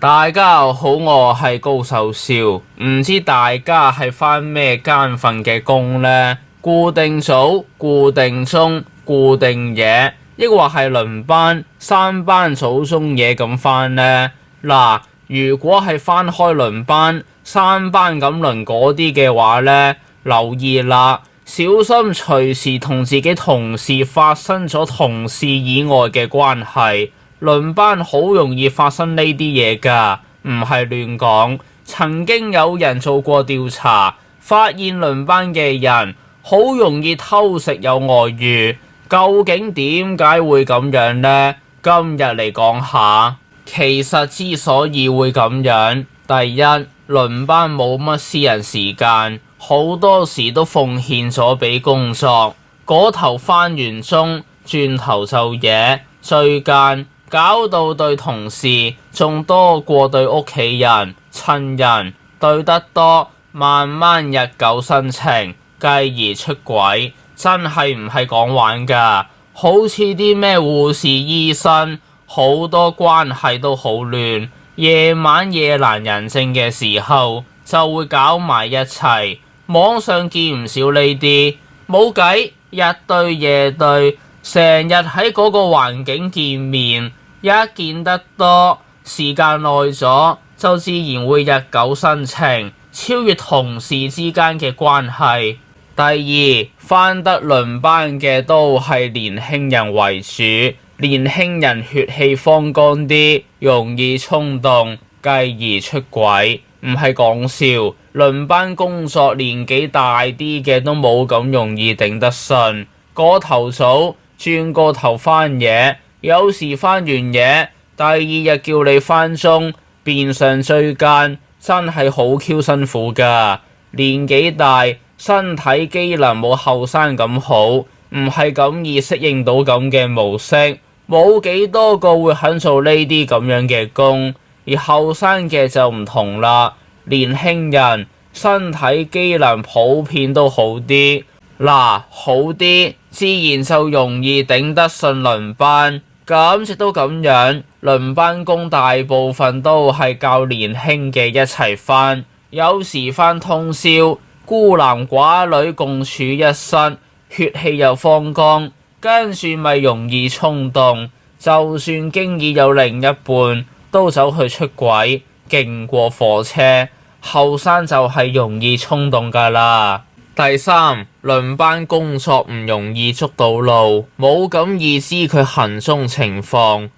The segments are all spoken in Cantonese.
大家好，我係高手少，唔知大家係返咩間份嘅工呢？固定組、固定鐘、固定夜，抑或係輪班、三班早中夜咁返呢？嗱，如果係返開輪班、三班咁輪嗰啲嘅話呢，留意啦，小心隨時同自己同事發生咗同事以外嘅關係。輪班好容易發生呢啲嘢㗎，唔係亂講。曾經有人做過調查，發現輪班嘅人好容易偷食有外遇。究竟點解會咁樣呢？今日嚟講下。其實之所以會咁樣，第一，輪班冇乜私人時間，好多時都奉獻咗俾工作，嗰頭返完鐘，轉頭就夜，最間搞到對同事仲多過對屋企人、親人，對得多，慢慢日久生情，繼而出軌，真係唔係講玩㗎。好似啲咩護士、醫生，好多關係都好亂，夜晚夜闌人靜嘅時候就會搞埋一齊。網上見唔少呢啲，冇計，日對夜對，成日喺嗰個環境見面。一見得多，時間耐咗，就自然會日久生情，超越同事之間嘅關係。第二，返得輪班嘅都係年輕人為主，年輕人血氣方剛啲，容易衝動，繼而出軌。唔係講笑，輪班工作年紀大啲嘅都冇咁容易頂得順，個頭早，轉個頭返夜。有時返完夜，第二日叫你返鐘，變相追姦，真係好 Q 辛苦㗎。年紀大，身體機能冇後生咁好，唔係咁易適應到咁嘅模式，冇幾多個會肯做呢啲咁樣嘅工。而後生嘅就唔同啦，年輕人身體機能普遍都好啲，好啲，自然就容易頂得順輪班。咁亦都咁樣，輪班工大部分都係較年輕嘅一齊返，有時返通宵，孤男寡女共處一室，血氣又方剛，跟住咪容易衝動，就算經已有另一半，都走去出軌，勁過火車。後生就係容易衝動㗎啦。第三，輪班工作唔容易捉到路，冇咁易知佢行蹤情況。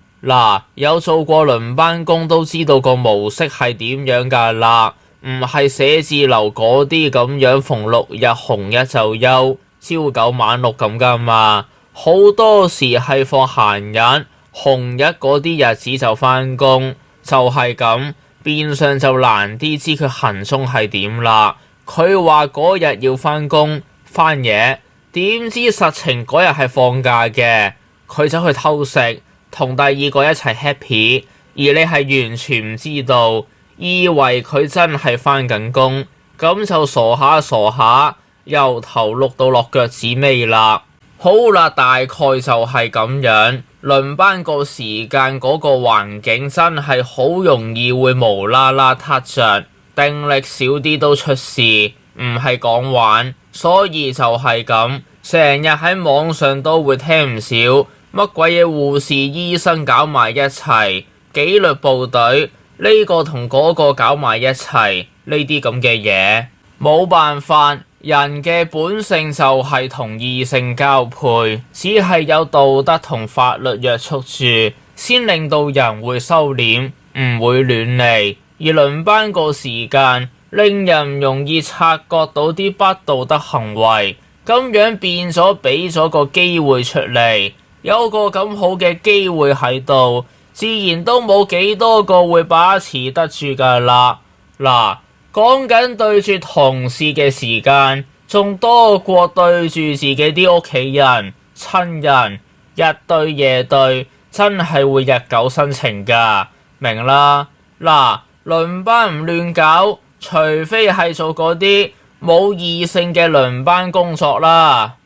有做過輪班工都知道個模式係點樣㗎啦，唔係寫字樓嗰啲咁樣，逢6日紅一就休，朝九晚六咁㗎嘛。好多時係放閒日，紅日嗰啲日子就返工，就係咁，變相就難啲知佢行蹤係點啦。佢話嗰日要返工返夜，點知實情嗰日係放假嘅，佢走去偷食，同第二個一齊 happy， 而你係完全唔知道，以為佢真係返緊工，咁就傻下傻下，由頭碌到落腳趾尾啦。好啦，大概就係咁樣。輪班個時間嗰個環境真係好容易會無啦啦撻着，定力少啲都出事，唔係講玩。所以就係咁，成日喺網上都會聽唔少乜鬼嘢護士、醫生搞埋一齊，紀律部隊呢個同嗰個搞埋一齊，呢啲咁嘅嘢。冇辦法，人嘅本性就係同異性交配，只係有道德同法律約束住，先令到人會收斂，唔會亂嚟。而輪班個時間令人唔容易察覺到啲不道德行為，咁樣變咗俾咗個機會出嚟，有個咁好嘅機會喺度，自然都冇幾多個會把持得住㗎啦。講緊對住同事嘅時間，仲多過對住自己啲屋企人、親人，日對夜對，真係會日久生情㗎，明啦？輪班唔亂搞，除非係做嗰啲冇異性嘅輪班工作啦。